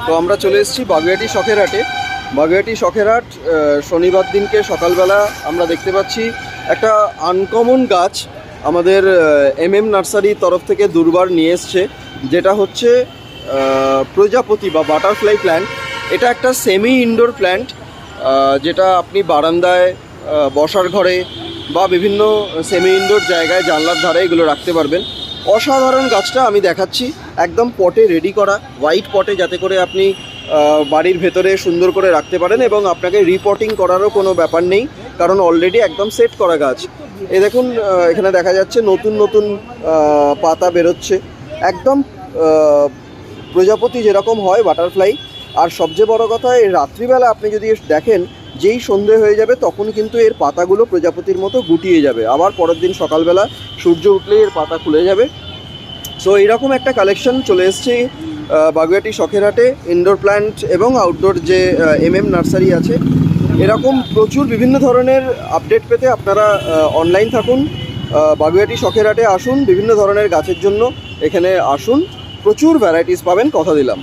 তো আমরা চলে এসেছি বাগুইআটি শখের হাটে। বাগুইআটি শখের হাট শনিবার দিনকে সকালবেলা আমরা দেখতে পাচ্ছি একটা আনকমন গাছ আমাদের নার্সারির তরফ থেকে দুর্বার নিয়ে এসছে, যেটা হচ্ছে প্রজাপতি বা বাটারফ্লাই প্ল্যান্ট। এটা একটা সেমি ইনডোর প্ল্যান্ট, যেটা আপনি বারান্দায়, বসার ঘরে বা বিভিন্ন সেমি ইনডোর জায়গায় জানলার ধারে এগুলো রাখতে পারবেন। অসাধারণ গাছটা আমি দেখাচ্ছি, একদম পটে রেডি করা, হোয়াইট পটে, যাতে করে আপনি বাড়ির ভেতরে সুন্দর করে রাখতে পারেন এবং আপনাকে রিপোর্টিং করারও কোনো ব্যাপার নেই, কারণ অলরেডি একদম সেট করা গাছ। এই দেখুন, এখানে দেখা যাচ্ছে নতুন নতুন পাতা বেরোচ্ছে, একদম প্রজাপতি যেরকম হয় বাটারফ্লাই। আর সবচেয়ে বড় কথা, এই রাত্রিবেলা আপনি যদি দেখেন, যেই সন্ধে হয়ে যাবে তখন কিন্তু এর পাতাগুলো প্রজাপতির মতো গুটিয়ে যাবে, আবার পরের দিন সকালবেলা সূর্য উঠলেই এর পাতা খুলে যাবে। সো এইরকম একটা কালেকশন চলে এসছে বাগুইআটি শখের হাটে। ইনডোর প্ল্যান্ট এবং আউটডোর যে নার্সারি আছে, এরকম প্রচুর বিভিন্ন ধরনের আপডেট পেতে আপনারা অনলাইন থাকুন, বাগুইআটি শখের হাটে আসুন, বিভিন্ন ধরনের গাছের জন্য এখানে আসুন, প্রচুর ভ্যারাইটিস পাবেন, কথা দিলাম।